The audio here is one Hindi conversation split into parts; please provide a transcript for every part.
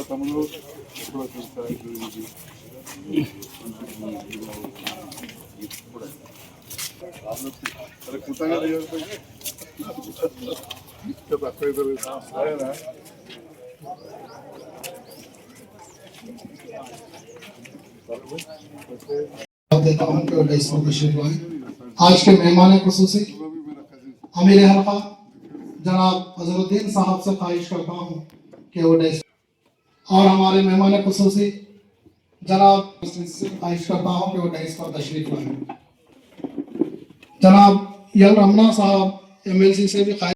తమ్ముడు కుట్టగా देता हूँ कि वो इसमें तशरीफ लाए। आज के मेहमान खुसूसी अमीर हल्का जनाब अजहरुद्दीन साहब से ख्वाहिश करता हूँ कि वो और हमारे मेहमान खुसूसी जनाब से ख्वाहिश करता हूँ कि वो डाइस पर तशरीफ लाए। जनाब यल रमना साहब MLC से भी ख्वाहिश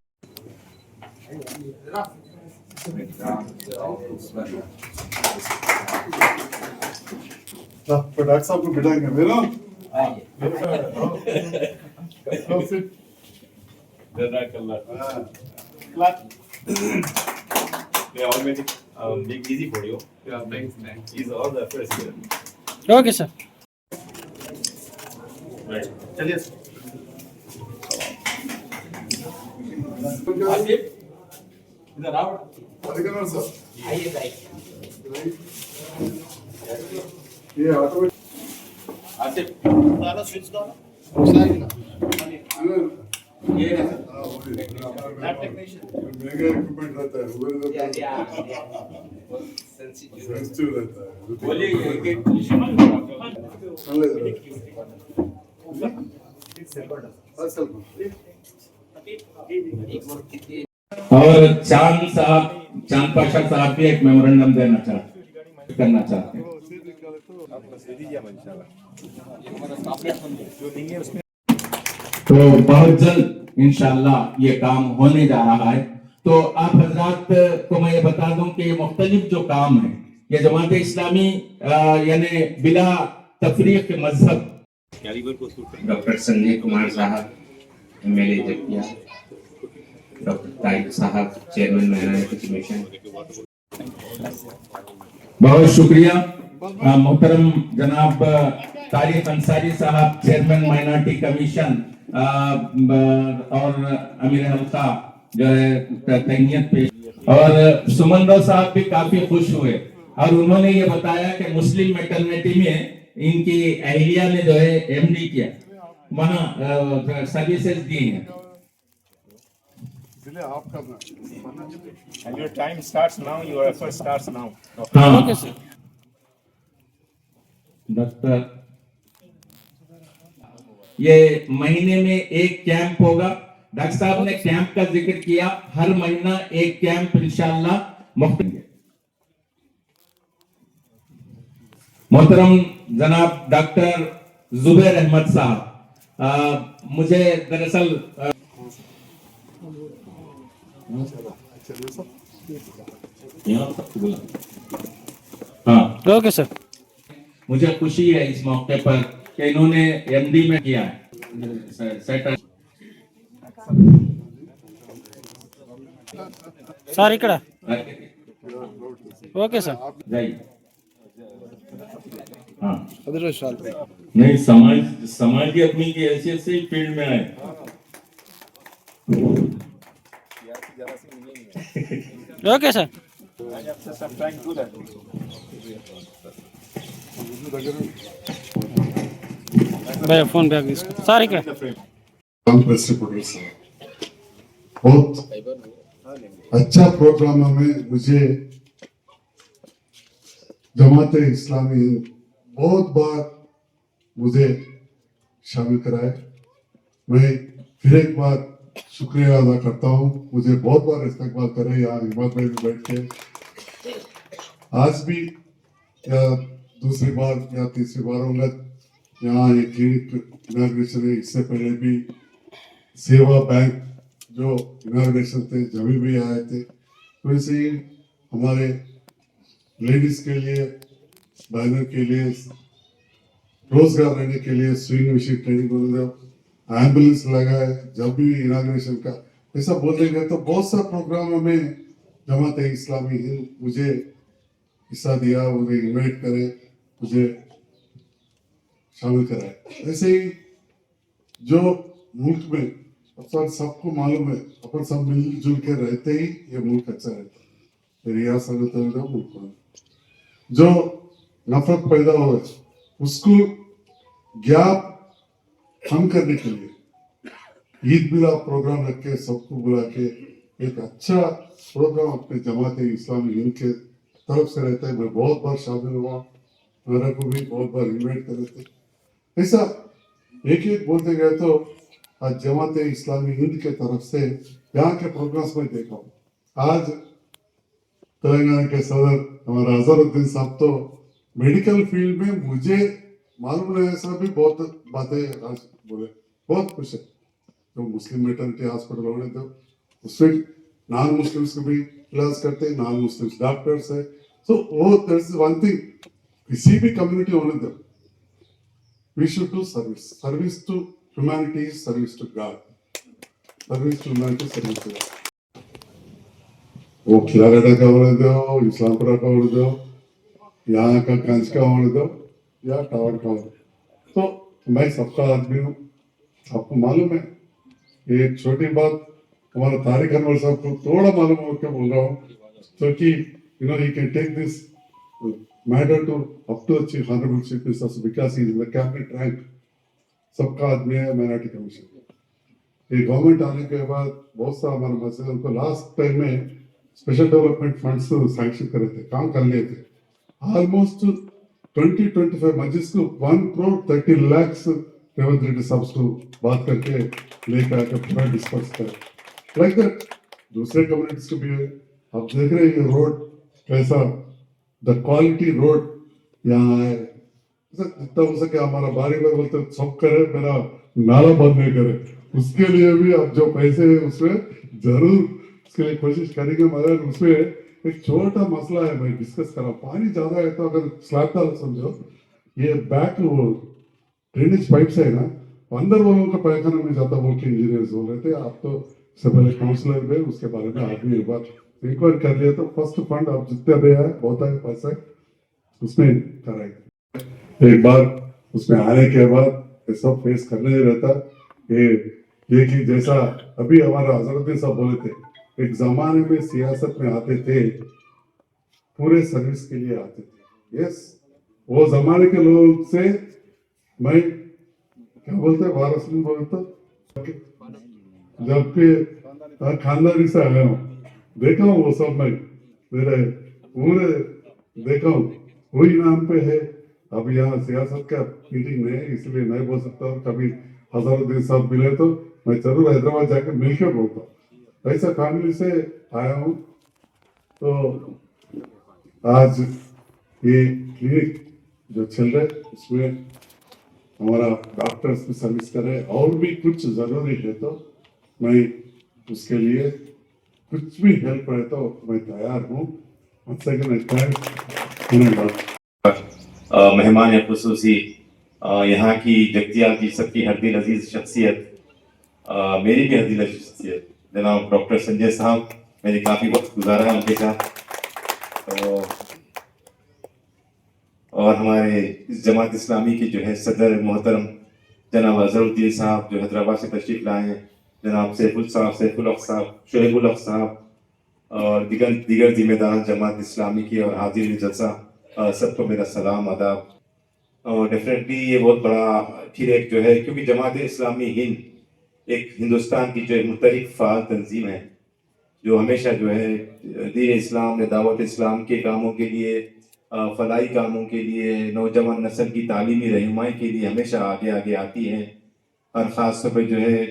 डॉक्टर साहब को बिठाएंगे मेरा They already make easy for you. Yeah, thanks. He's all the president. Okay, sir. Right. चलिए. आसिफ इधर आओ. अधिकार सर आइए भाई. ये ऑटो आसिफ. सारा स्विच दो. ये है sir. Lab technician. Mega equipment रहता है वो सेंसिटिव रहता है बोलिए ये एक और चांद पाशा साहब भी एक मेमोरेंडम करना चाहते हैं। तो बहुत जल्द इंशाल्लाह ये काम होने जा रहा है। तो आप हजरात को मैं ये बता दूं कि ये मुख्तलिफ जो काम है ये जमात इस्लामी यानी बिला तफरीक मजहब डॉक्टर संजय कुमार साहब MLA जकिया, डॉक्टर तारिक साहब चेयरमैन माइनॉरिटी कमीशन, बहुत शुक्रिया। मोहतरम जनाब तारिक अंसारी साहब चेयरमैन माइनॉरिटी कमीशन और अमीर हल्का जो है तहनीत पेश, और सुमन साहब भी काफी खुश हुए और उन्होंने ये बताया कि मुस्लिम मैटरनिटी में इनकी अहलिया ने जो है MD किया वहाँ सर्विसेज दी हैं। इसलिए आप करना And your time starts now. Your effort starts now. हाँ Okay, sir. डॉक्टर ये महीने में एक कैंप होगा। डॉक्टर साहब ने कैंप का जिक्र किया, हर महीना एक कैंप इंशाअल्लाह मुफ्त। मोहतरम जनाब डॉक्टर जुबैर अहमद साहब, मुझे दरअसल हाँ Okay, sir. मुझे खुशी है इस मौके पर कि इन्होंने MD में किया है shutter. Sir, ikkada. Okay, sir. जाइए। हाँ नहीं, समाज की अपनी की हैसियत से ही फील्ड में आए। Okay, sir. भैया फोन बैग इसको. Sir, ikkada. प्रेस रिपोर्टर साहब, बहुत अच्छा प्रोग्राम में मुझे जमात इस्लामी बहुत बार मुझे शामिल कराए। मैं फिर एक बार शुक्रिया अदा करता हूँ, मुझे बहुत बार इस्तकबाल करे यहाँ हिम्मत में भी बैठ के। आज भी या दूसरी बार या तीसरी बार होगा यहाँ एक क्लिनिक इनॉग्रेशन है। इससे पहले भी सेवा बैंक जो इनॉग्रेशन थे जब भी आए थे, तो ऐसे ही हमारे लेडीज के लिए, बहनों के लिए रोजगार रहने के लिए स्विंग मशीन ट्रेनिंग, एम्बुलेंस लगा है जब भी इनॉग्रेशन का। ऐसा बोल देंगे तो बहुत सा प्रोग्राम में जमात इस्लामी हिंद मुझे हिस्सा दिया, मुझे इनवाइट करे, मुझे शामिल कराए। ऐसे ही जो मुल्क में अपन सबको मालूम है, अपन सब मिलजुल के रहते ही ये मुल्क अच्छा रहता है। रियासत मुल्क में जो नफरत पैदा हो उसको गैप कम करने के लिए ईद मिलाद प्रोग्राम रख के सबको बुला के एक अच्छा प्रोग्राम अपने जमात इस्लामी हिंद के तरफ से रहता है। मैं बहुत बार शामिल हुआ, मेरा को भी बहुत बार इन्वाइट करे थे। ऐसा एक एक बोलते गए तो आज जमात इस्लामी हिंद के तरफ से यहाँ के प्रोग्राम्स में देखा हूँ। आज तेलंगाना के सदर हमारा अजहरुद्दीन साहब तो मेडिकल फील्ड में मुझे मालूम नहीं ऐसा भी बहुत बातें आज बोले, बहुत खुश है। तो मुस्लिम मेटर्निटी हॉस्पिटल होने दो, उसमें नॉन मुस्लिम्स को भी इलाज करते हैं, नॉन मुस्लिम्स डॉक्टर्स है। सो वो दैट्स वन थिंग, किसी भी कम्युनिटी होने दो, we should do service, service to humanity, service to God, service to humanity, service to God. वो खिलारेडा का होने दो, इस्लामपुरा का होने दो, यहाँ का कंच का होने दो या टावर का होने दो, तो मैं सबका आदमी हूँ। आपको मालूम है, एक छोटी बात हमारा तारिक अनवर साहब को थोड़ा मालूम हो के बोल रहा हूँ, क्योंकि you know he can take this matter to up to chief honourable chief minister because he is in the cabinet rank, सबका आदमी है माइनॉरिटी कमीशन। ये गवर्नमेंट आने के बाद बहुत सा हमारे मसले उनको लास्ट टाइम में स्पेशल डेवलपमेंट फंड्स सैंक्शन करे थे, काम कर लिए थे। ऑलमोस्ट 20-25 मस्जिद को 1 crore 30 lakhs रेवंत रेड्डी साहब को बात करके लेकर आकर पूरा डिस्पर्स कर लाइक दैट। दूसरे कम्युनिटीज को भी है। आप देख रहे हैं ये रोड कैसा, द क्वालिटी रोड यहाँ है। जितना हो सके हमारा बारी में बोलते सब करे, मेरा नाला बंद नहीं करे, उसके लिए भी अब जो पैसे है उसमें जरूर उसके लिए कोशिश करेंगे। मगर उसमें एक छोटा मसला है, मैं डिस्कस कर रहा हूँ। पानी ज्यादा है तो अगर स्लैब डाल समझो, ये बैक वो ड्रेनेज पाइप्स है ना, अंदर वालों का पैखाना में जाता बोल के इंजीनियर्स बोल रहे थे। आप तो इससे पहले काउंसलर में उसके बारे में आप भी एक बार इंक्वायरी कर लिया, तो फर्स्ट फंड आप जितने भी है बहुत है पैसा उसमें कराएंगे। एक बार उसमें आने के बाद ये सब फेस करने नहीं रहता। ये कि जैसा अभी हमारा अजहरुद्दीन साहब बोले थे, एक जमाने में सियासत में आते थे पूरे सर्विस के लिए आते थे। यस, वो जमाने के लोग से मैं क्या बोलते हैं, वारस नहीं बोलता, जबकि खानदानी से आया हूँ, देखा हूँ वो सब, मैं मेरे पूरे देखा हूँ, वही नाम पे है। अब यहाँ सियासत का मीटिंग नहीं है इसलिए नहीं बोल सकता हूँ। कभी अजहरुद्दीन साहब मिले तो मैं जरूर हैदराबाद जाकर मिलकर बोलता हूँ। ऐसा फैमिली से आया हूँ। तो आज ये क्लिनिक जो चल रहा है उसमें हमारा डॉक्टर्स भी सर्विस करे, और भी कुछ जरूरी है तो मैं उसके लिए कुछ भी हेल्प रहे तो मैं तैयार हूँ। मेहमान खुसूसी यहाँ की जगतियाल की सबकी हरदिल अजीज शख्सियत, मेरी भी हरदिल अजीज शख्सियत जनाब डॉक्टर संजय साहब, मैंने काफ़ी वक्त गुजारा है उनके साथ। और हमारे इस जमात इस्लामी के जो है सदर मोहतरम जनाब अजहरुद्दीन साहब जो हैदराबाद से तशरीफ लाए हैं, जनाब सैफुल साहब, सैफुल हक साहब, शुएबुल हक साहब और दीगर जिम्मेदार जमात इस्लामी की और हाजिर जलसा, सबको मेरा सलाम आदाब। और डेफिनेटली ये बहुत बड़ा फिर एक जो है, क्योंकि जमात इस्लामी हिंद एक हिंदुस्तान की जो है मुख्तलिफ फ़ाल तंजीम है जो हमेशा जो है दीन इस्लाम, दावत इस्लाम के कामों के लिए, फलाई कामों के लिए, नौजवान नस्ल की तालीमी रहनुमाई के लिए हमेशा आगे आगे आती है। और ख़ास तौर पर जो है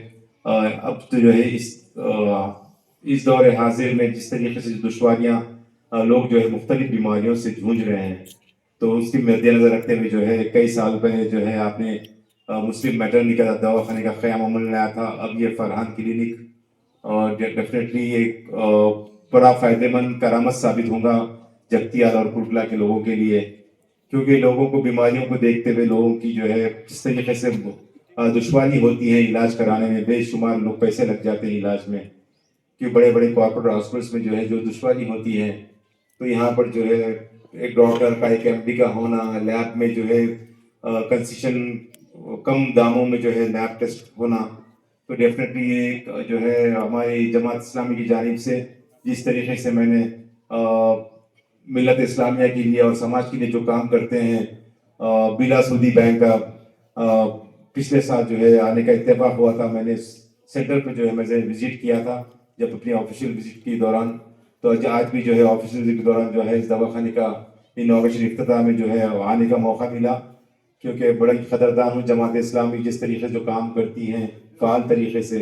अब तो जो है इस दौर हाजिर में जिस तरीके से दुश्वारियाँ लोग जो है मुख्तलिफ बीमारियों से जूझ रहे हैं, तो उसकी मद्देनजर रखते हुए जो है कई साल पहले जो है आपने मुस्लिम मैटरनिटी का दवाखाने का क़याम अमल में आया था। अब ये फरहान क्लिनिक और डेफिनेटली एक बड़ा फ़ायदेमंद करामत साबित होगा जगतियाल और कुर्बला के लोगों के लिए, क्योंकि लोगों को बीमारियों को देखते हुए लोगों की जो है जिस तरीके से दुश्वारी होती है इलाज कराने में, बेशुमार लोग पैसे लग जाते हैं इलाज में, कि बड़े बड़े कॉर्पोरेट हॉस्पिटल्स में जो है जो दुश्वारी होती है, तो यहाँ पर जो है एक डॉक्टर का, एक एमडी का होना, लैब में जो है कंसेशन कम दामों में जो है लैब टेस्ट होना, तो डेफिनेटली ये जो है हमारी जमात इस्लामी की जानिब से जिस तरीके से मैंने मिलत इस्लामिया के लिए और समाज के लिए जो काम करते हैं, बिला सूदी बैंक का पिछले साल जो है आने का इत्तेफाक हुआ था। मैंने सेंटर पर जो है मैं विजिट किया था जब अपनी ऑफिशियल विजिट के दौरान, तो आज भी जो है ऑफिशियल विजिट के दौरान जो है इस दवाखाने का इनोवेशन इफ्तिताह में जो है आने का मौका मिला, क्योंकि बड़ा ही कदरदान हूँ जमात इस्लामी जिस तरीके से जो काम करती हैं फ़ाल तरीके से,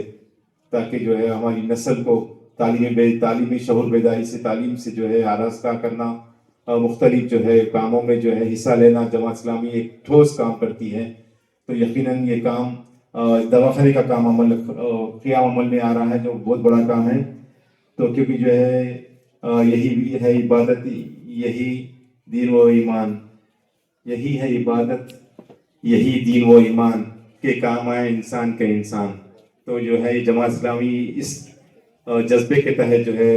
ताकि जो है हमारी नस्ल को तालीमी शऊर बेदारी से, तालीम से जो है आरास्ता करना, मुख्तलिफ जो है कामों में जो है हिस्सा लेना, जमात इस्लामी एक ठोस काम करती है। तो यकीनन ये काम दवाखाने का काम क़याम अमल में आ रहा है, जो बहुत बड़ा काम है। तो क्योंकि जो है यही भी है इबादत, यही दीन व ईमान, यही है इबादत, यही दीन व ईमान के काम आए इंसान के इंसान। तो जो है जमात इस्लामी इस जज्बे के तहत जो है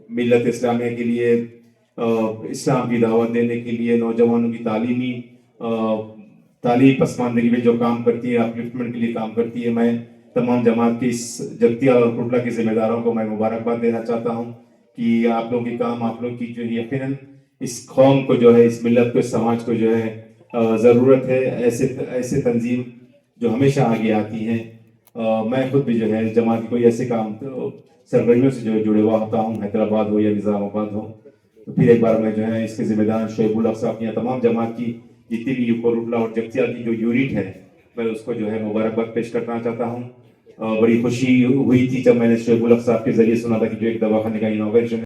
मिलत इस्लामिया के लिए इस्लाम की दावत देने के लिए, नौजवानों की तालीम पसमानदगी में जो काम करती है, अपलिफ्टमेंट के लिए काम करती है। मैं तमाम जमात के इस जगतिया और कुटला के जिम्मेदारों को मैं मुबारकबाद देना चाहता हूँ कि आप लोगों की काम, आप लोग की जो यकीनन इस कौम को जो है, इस मिलत को, इस समाज को जो है ज़रूरत है ऐसे तंजीम जो हमेशा आगे आती हैं। मैं खुद भी जो है जमात की कोई ऐसे काम तो सरगर्मियों से जो जुड़े हुआ होता हूँ, हैदराबाद हो या निज़ामाबाद हो। तो फिर एक बार मैं जो है इसके जिम्मेदार शोएबुल हक साहब या तमाम जमात की जितनी भी कोरुटला और जगतिया की जो यूनिट है, मैं उसको जो है मुबारकबाद पेश करना चाहता हूँ। बड़ी खुशी हुई थी जब मैंने शोएबुल हक साहब के जरिए सुना था कि जो एक दवाखाने का इनोवेशन